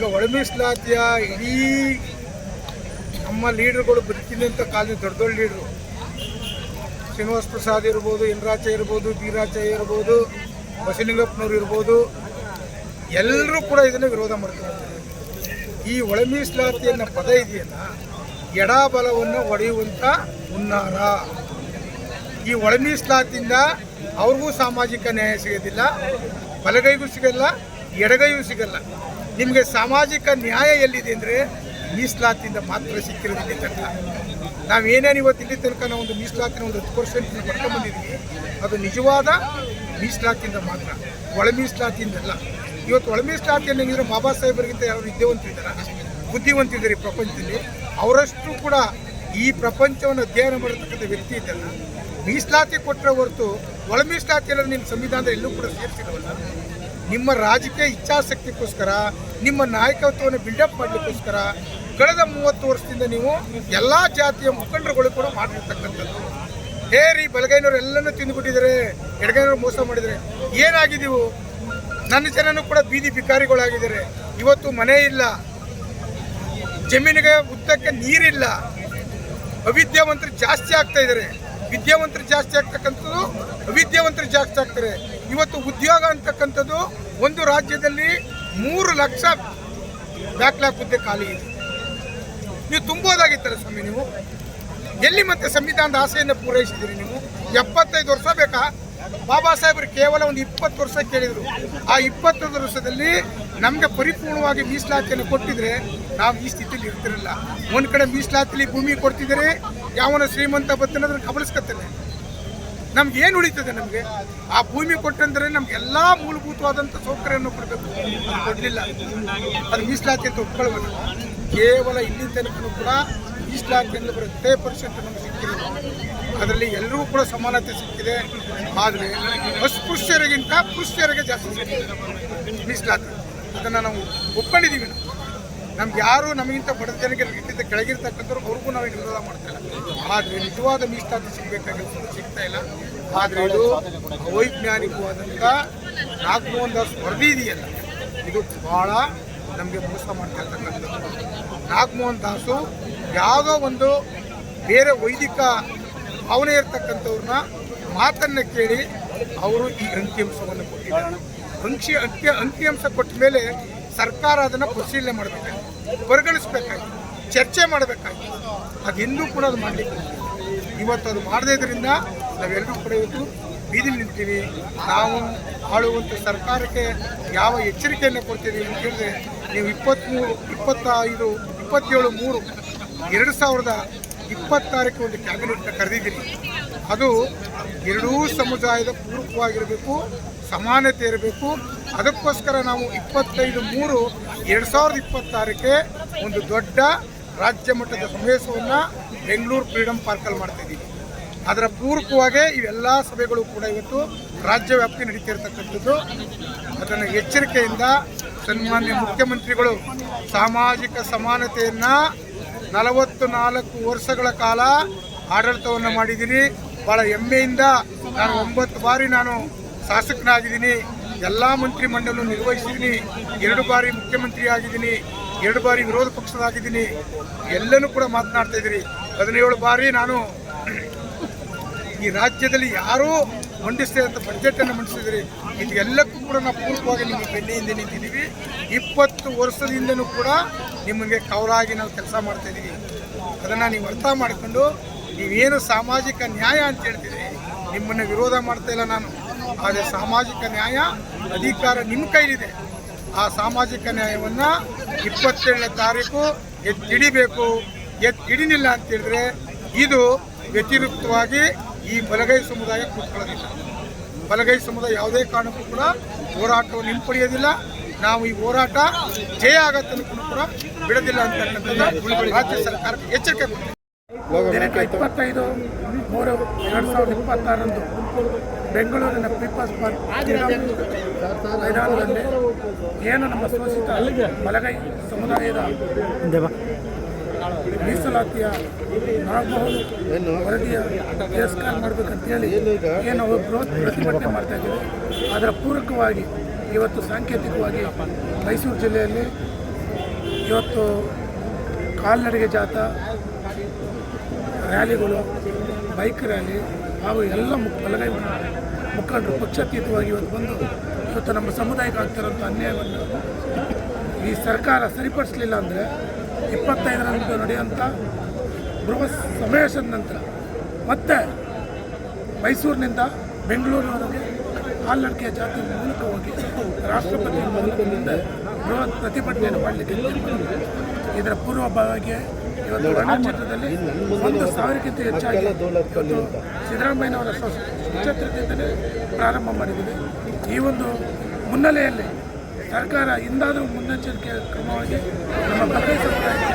ಈಗ ಒಳ ಮೀಸಲಾತಿಯ ಇಡೀ ನಮ್ಮ ಲೀಡರ್ಗಳು ಬದುಕಿದಂಥ ಕಾಲದ ದೊಡ್ಡ ದೊಡ್ಡ ಲೀಡ್ರು ಶ್ರೀನಿವಾಸ ಪ್ರಸಾದ್ ಇರ್ಬೋದು, ಎನ್ರಾಚ ಇರ್ಬೋದು, ಬೀರಾಚ ಇರ್ಬೋದು, ಬಸಲಿಂಗಪ್ಪನವ್ರು ಇರ್ಬೋದು, ಎಲ್ಲರೂ ಕೂಡ ಇದನ್ನು ವಿರೋಧ ಮಾಡ್ತಾರೆ. ಈ ಒಳ ಮೀಸಲಾತಿ ಅನ್ನೋ ಪದ ಇದೆಯಲ್ಲ, ಎಡಬಲವನ್ನು ಒಡೆಯುವಂಥ ಹುನ್ನಾರ. ಈ ಒಳ ಮೀಸಲಾತಿಯಿಂದ ಅವ್ರಿಗೂ ಸಾಮಾಜಿಕ ನ್ಯಾಯ ಸಿಗೋದಿಲ್ಲ, ಬಲಗೈಗೂ ಸಿಗಲ್ಲ, ಎಡಗೈಗೂ ಸಿಗಲ್ಲ. ನಿಮಗೆ ಸಾಮಾಜಿಕ ನ್ಯಾಯ ಎಲ್ಲಿದೆ ಅಂದರೆ ಮೀಸಲಾತಿಯಿಂದ ಮಾತ್ರ ಸಿಕ್ಕಿರೋದಿಲ್ಲ ತನಕ. ನಾವೇನೇನು ಇವತ್ತು ಇಲ್ಲಿ ತನಕ ನಾವು ಒಂದು ಮೀಸಲಾತಿನ ಒಂದು 10% ಪಡ್ಕೊಂಡ್ಬಂದಿದ್ದೀವಿ, ಅದು ನಿಜವಾದ ಮೀಸಲಾತಿಯಿಂದ ಮಾತ್ರ, ಒಳ ಮೀಸಲಾತಿಯಿಂದಲ್ಲ. ಇವತ್ತು ಒಳ ಮೀಸಲಾತಿ ಅನ್ನಂಗಿದ್ರೆ ಬಾಬಾ ಸಾಹೇಬರಿಗಿಂತ ಯಾರು ಬುದ್ಧಿವಂತಿದ್ದಾರೆ ಈ ಪ್ರಪಂಚದಲ್ಲಿ. ಅವರಷ್ಟು ಕೂಡ ಈ ಪ್ರಪಂಚವನ್ನು ಅಧ್ಯಯನ ಮಾಡತಕ್ಕಂಥ ವ್ಯಕ್ತಿ ಇದ್ದಲ್ಲ. ಮೀಸಲಾತಿ ಕೊಟ್ಟರೆ ಹೊರತು ಒಳ ಮೀಸಲಾತಿ ಎಲ್ಲ ನಿಮ್ಮ ಸಂವಿಧಾನದಲ್ಲಿ ಎಲ್ಲೂ ಕೂಡ ಸೇರಿಸಿರವಲ್ಲ. ನಿಮ್ಮ ರಾಜಕೀಯ ಇಚ್ಛಾಶಕ್ತಿಗೋಸ್ಕರ, ನಿಮ್ಮ ನಾಯಕತ್ವವನ್ನು ಬಿಲ್ಡಪ್ ಮಾಡಲಿಕ್ಕೋಸ್ಕರ ಕಳೆದ 30 ವರ್ಷದಿಂದ ನೀವು ಎಲ್ಲ ಜಾತಿಯ ಮುಖಂಡರುಗಳು ಕೂಡ ಮಾಡಿರ್ತಕ್ಕಂಥದ್ದು. ರೀ ಬಲಗೈನವ್ರು ಎಲ್ಲನೂ ತಿಂದುಬಿಟ್ಟಿದ್ದಾರೆ, ಎಡಗೈನವ್ರು ಮೋಸ ಮಾಡಿದ್ದಾರೆ. ಏನಾಗಿದ್ದೀವು? ನನ್ನ ಜನನೂ ಕೂಡ ಬೀದಿ ಭಿಕಾರಿಗಳಾಗಿದ್ದಾರೆ. ಇವತ್ತು ಮನೆ ಇಲ್ಲ, ಜಮೀನಿಗೆ ಉದ್ದಕ್ಕೆ ನೀರಿಲ್ಲ, ಅವಿದ್ಯಾವಂತರು ಜಾಸ್ತಿ ಆಗ್ತಾ ಇದ್ದಾರೆ. ವಿದ್ಯಾವಂತರು ಜಾಸ್ತಿ ಆಗ್ತಕ್ಕಂಥದ್ದು, ಅವಿದ್ಯಾವಂತರು ಜಾಸ್ತಿ ಆಗ್ತಾರೆ. ಇವತ್ತು ಉದ್ಯೋಗ ಅಂತಕ್ಕಂಥದ್ದು ಒಂದು ರಾಜ್ಯದಲ್ಲಿ 3 ಲಕ್ಷ ಬ್ಯಾಕ್ಲಾಗ್ ಹುದ್ದೆ ಖಾಲಿ ಇದೆ. ನೀವು ತುಂಬೋದಾಗಿತ್ತಲ್ಲ ಸ್ವಾಮಿ, ನೀವು ಎಲ್ಲಿ ಮತ್ತೆ ಸಂವಿಧಾನದ ಆಸೆಯನ್ನು ಪೂರೈಸಿದ್ದೀರಿ? ನೀವು 75 ವರ್ಷ ಬೇಕಾ? ಬಾಬಾ ಸಾಹೇಬರು ಕೇವಲ ಒಂದು 20 ವರ್ಷ ಕೇಳಿದರು. ಆ 20 ವರ್ಷದಲ್ಲಿ ನಮಗೆ ಪರಿಪೂರ್ಣವಾಗಿ ಮೀಸಲಾತಿಯನ್ನು ಕೊಟ್ಟಿದ್ರೆ ನಾವು ಈ ಸ್ಥಿತಿಯಲ್ಲಿ ಇರ್ತಿರಲಿಲ್ಲ. ಒಂದು ಕಡೆ ಮೀಸಲಾತಿಲಿ ಭೂಮಿ ಕೊಡ್ತಿದ್ದಾರೆ, ಯಾವನ ಶ್ರೀಮಂತ ಬತ್ತನ ಅದನ್ನು ಕಬಳಿಸ್ಕೊತಾನೆ. ನಮ್ಗೆ ಏನು ಉಳಿತದೆ? ನಮಗೆ ಆ ಭೂಮಿ ಕೊಟ್ಟಂದ್ರೆ ನಮ್ಗೆಲ್ಲ ಮೂಲಭೂತವಾದಂಥ ಸೌಕರ್ಯವನ್ನು ಕೊಡಬೇಕು, ಅದು ಕೊಡಲಿಲ್ಲ. ಅದು ಮೀಸಲಾತಿ ಅಂತ ಒಪ್ಕೊಳ್ಬೇಕು. ಕೇವಲ ಇಲ್ಲಿ ತನಕ ಕೂಡ ಮೀಸಲಾತಿಯನ್ನು ಬರೋ 10% ನಮಗೆ ಸಿಕ್ಕಿರೋದು. ಅದರಲ್ಲಿ ಎಲ್ಲರಿಗೂ ಕೂಡ ಸಮಾನತೆ ಸಿಕ್ಕಿದೆ. ಆದರೆ ಅಸ್ಪೃಶ್ಯರಿಗಿಂತ ಪುರುಷರಿಗೆ ಜಾಸ್ತಿ ಸಿಕ್ಕಿದೆ ಮೀಸಲಾತಿ. ಅದನ್ನು ನಾವು ಒಪ್ಕೊಂಡಿದ್ದೀವಿ. ನಮ್ಗೆ ಯಾರು ನಮಗಿಂತ ಬಡ ಜನರಿಗೆ ಕೆಳಗಿರ್ತಕ್ಕಂಥವ್ರು ಅವ್ರಿಗೂ ನಾವು ವಿರೋಧ ಮಾಡ್ತಾ ಇಲ್ಲ. ಆದರೆ ನಿಜವಾದ ಮೀಸಲಾತಿ ಸಿಗಬೇಕಾಗಿರೋದು ಸಿಗ್ತಾ ಇಲ್ಲ. ಆದರೆ ಇದು ಅವೈಜ್ಞಾನಿಕವಾದಂಥ ನಾಗಮೋಹನ್ ದಾಸ್ ವರದಿ ಇದೆಯಲ್ಲ, ಇದು ಭಾಳ ನಮಗೆ ಮೋಸ ಮಾಡ್ತಾ ಇರ್ತಕ್ಕಂಥದ್ದು. ನಾಗಮೋಹನ್ ದಾಸು ಯಾವುದೋ ಒಂದು ಬೇರೆ ವೈದಿಕ ಭಾವನೆ ಇರ್ತಕ್ಕಂಥವ್ರನ್ನ ಮಾತನ್ನು ಕೇಳಿ ಅವರು ಈ ಅಂಕಿಅಂಶವನ್ನು ಕೊಟ್ಟಿದ್ದಾರೆ. ಅಂಕಿಅಂಶ ಕೊಟ್ಟ ಮೇಲೆ ಸರ್ಕಾರ ಅದನ್ನು ಪರಿಶೀಲನೆ ಮಾಡಬೇಕಾಗಿತ್ತು, ಪರಿಗಣಿಸಬೇಕಾಗಿತ್ತು, ಚರ್ಚೆ ಮಾಡಬೇಕಾಗಿತ್ತು. ಅದೆಂದೂ ಕೂಡ ಅದು ಮಾಡಲಿಕ್ಕೆ ಇವತ್ತು ಅದು ಮಾಡದೇ ಇದರಿಂದ ನಾವೆಲ್ಲರೂ ಕೂಡ ಇವತ್ತು ಬೀದಿಲಿ ನಿಂತೀವಿ. ನಾವು ಆಳುವಂಥ ಸರ್ಕಾರಕ್ಕೆ ಯಾವ ಎಚ್ಚರಿಕೆಯನ್ನು ಕೊಡ್ತೀವಿ ಅಂತ ಹೇಳಿದ್ರೆ, ನೀವು 27/3/2026 ಒಂದು ಕ್ಯಾಬಿನೆಟ್ನ ಕರೆದಿದ್ದೀರಿ. ಅದು ಎರಡೂ ಸಮುದಾಯದ ಪೂರಕವಾಗಿರಬೇಕು, ಸಮಾನತೆ ಇರಬೇಕು. ಅದಕ್ಕೋಸ್ಕರ ನಾವು 25/3/2026 ಒಂದು ದೊಡ್ಡ ರಾಜ್ಯ ಮಟ್ಟದ ಸಮಾವೇಶವನ್ನು ಬೆಂಗಳೂರು ಫ್ರೀಡಮ್ ಪಾರ್ಕಲ್ಲಿ ಮಾಡ್ತಾಯಿದ್ದೀವಿ. ಅದರ ಪೂರಕವಾಗಿ ಇವೆಲ್ಲ ಸಭೆಗಳು ಕೂಡ ಇವತ್ತು ರಾಜ್ಯ ವ್ಯಾಪ್ತಿ ನಡೀತಿರ್ತಕ್ಕಂಥದ್ದು. ಅದನ್ನು ಎಚ್ಚರಿಕೆಯಿಂದ ಸನ್ಮಾನ್ಯ ಮುಖ್ಯಮಂತ್ರಿಗಳು ಸಾಮಾಜಿಕ ಸಮಾನತೆಯನ್ನು 44 ವರ್ಷಗಳ ಕಾಲ ಆಡಳಿತವನ್ನು ಮಾಡಿದ್ದೀನಿ. ಭಾಳ ಹೆಮ್ಮೆಯಿಂದ ನಾನು 9 ಬಾರಿ ನಾನು ಶಾಸಕನಾಗಿದ್ದೀನಿ, ಎಲ್ಲ ಮಂತ್ರಿಮಂಡಲ ನಿರ್ವಹಿಸಿದ್ದೀನಿ, 2 ಬಾರಿ ಮುಖ್ಯಮಂತ್ರಿ ಆಗಿದ್ದೀನಿ, 2 ಬಾರಿ ವಿರೋಧ ಪಕ್ಷದಾಗಿದ್ದೀನಿ. ಎಲ್ಲನೂ ಕೂಡ ಮಾತನಾಡ್ತಾ ಇದ್ದೀರಿ. 17 ಬಾರಿ ನಾನು ಈ ರಾಜ್ಯದಲ್ಲಿ ಯಾರೂ ಮಂಡಿಸಿದಂಥ ಬಜೆಟನ್ನು ಮಂಡಿಸಿದ್ರಿ. ಇದೆಲ್ಲಕ್ಕೂ ಕೂಡ ನಾವು ಪೂರ್ವವಾಗಿ ನಿಮಗೆ ಬೆನ್ನೆಯಿಂದ ನಿಂತಿದ್ದೀವಿ. 20 ವರ್ಷದಿಂದನೂ ಕೂಡ ನಿಮಗೆ ಕವಲಾಗಿ ನಾವು ಕೆಲಸ ಮಾಡ್ತಾಯಿದ್ದೀವಿ. ಅದನ್ನು ನೀವು ಅರ್ಥ ಮಾಡಿಕೊಂಡು ನೀವೇನು ಸಾಮಾಜಿಕ ನ್ಯಾಯ ಅಂತ ಹೇಳ್ತೀರಿ, ನಿಮ್ಮನ್ನು ವಿರೋಧ ಮಾಡ್ತಾ ಇಲ್ಲ ನಾನು. ಆದರೆ ಸಾಮಾಜಿಕ ನ್ಯಾಯ ಅಧಿಕಾರ ನಿಮ್ಮ ಕೈಲಿದೆ. ಆ ಸಾಮಾಜಿಕ ನ್ಯಾಯವನ್ನು 27ನೇ ತಾರೀಕು ಎತ್ತಿಡಿಬೇಕು. ಎತ್ತಿಡಿನಿಲ್ಲ ಅಂತ ಹೇಳಿದ್ರೆ ಇದು ವ್ಯತಿರಿಕ್ತವಾಗಿ ಈ ಬಲಗೈ ಸಮುದಾಯ ಕೂತ್ಕೊಳ್ಳೋದಿಲ್ಲ. ಬಲಗೈ ಸಮುದಾಯ ಯಾವುದೇ ಕಾರಣಕ್ಕೂ ಕೂಡ ಹೋರಾಟವನ್ನು ಹಿಂಪಡೆಯೋದಿಲ್ಲ. ನಾವು ಈ ಹೋರಾಟ ಜಯ ಆಗತ್ತನ್ನು ಕೂಡ ಬಿಡೋದಿಲ್ಲ ಅಂತಕ್ಕಂಥದ್ದು ರಾಜ್ಯ ಸರ್ಕಾರಕ್ಕೆ ಎಚ್ಚರಿಕೆ ಕೊಟ್ಟಿದೆ. 25/3/2026 ಬೆಂಗಳೂರಿನ ಪೀಪಲ್ಸ್ ಪಾರ್ಕ್ ಮೈದಾನದಲ್ಲಿ ಏನು ನಮ್ಮ ಶೋಷಿತ ಬಲಗೈ ಸಮುದಾಯದ ಮೀಸಲಾತಿಯ ನಾಗಮೋಹನ್ ವರದಿಯ ತಿರಸ್ಕಾರ ಮಾಡಬೇಕಂತೇಳಿ ಏನು ಅವರು ಪ್ರತಿಭಟನೆ ಮಾಡ್ತಾ ಇದ್ದೀವಿ. ಅದರ ಪೂರಕವಾಗಿ ಇವತ್ತು ಸಾಂಕೇತಿಕವಾಗಿ ಮೈಸೂರು ಜಿಲ್ಲೆಯಲ್ಲಿ ಇವತ್ತು ಕಾಲ್ನಡಿಗೆ ಜಾಥಾ, ರ್ಯಾಲಿಗಳು, ಬೈಕ್ ರ್ಯಾಲಿ ಹಾಗೂ ಎಲ್ಲ ಬಲಗೈ ಮುಖಂಡರು ಪಕ್ಷಾತೀತವಾಗಿ ಇವತ್ತು ನಮ್ಮ ಸಮುದಾಯಕ್ಕೆ ಆಗ್ತಿರೋಂಥ ಅನ್ಯಾಯವನ್ನು ಈ ಸರ್ಕಾರ ಸರಿಪಡಿಸಲಿಲ್ಲ ಅಂದರೆ 25ರಂದು ನಡೆಯುವಂಥ ಬೃಹತ್ ಸಮಾವೇಶದ ನಂತರ ಮತ್ತೆ ಮೈಸೂರಿನಿಂದ ಬೆಂಗಳೂರಿನವರೆಗೆ ಕಾಲ್ನಡಿಗೆ ಜಾತಿ ಮೂಲಕ ಹೋಗಿ ರಾಷ್ಟ್ರಪತಿ ಮುಂದೆ ಬೃಹತ್ ಪ್ರತಿಭಟನೆಯನ್ನು ಮಾಡಲಿಕ್ಕೆ ಇದರ ಪೂರ್ವಭಾವಿಯಾಗಿ ಇವತ್ತು ವರ್ಣಚಿತ್ರದಲ್ಲಿ 1,000ಕ್ಕಿಂತ ಹೆಚ್ಚಾಗಿ ಇವತ್ತು ಸಿದ್ದರಾಮಯ್ಯನವರ ಸ್ವಚ್ಛತೆಯಿಂದಲೇ ಪ್ರಾರಂಭ ಮಾಡಿದ್ದೀವಿ. ಈ ಒಂದು ಮುನ್ನೆಲೆಯಲ್ಲಿ ಸರ್ಕಾರ ಇಂದಾದರೂ ಮುನ್ನೆಚ್ಚರಿಕೆ ಕ್ರಮವಾಗಿ ನಮ್ಮ ಬಲಗೈ ಸಮುದಾಯಕ್ಕೆ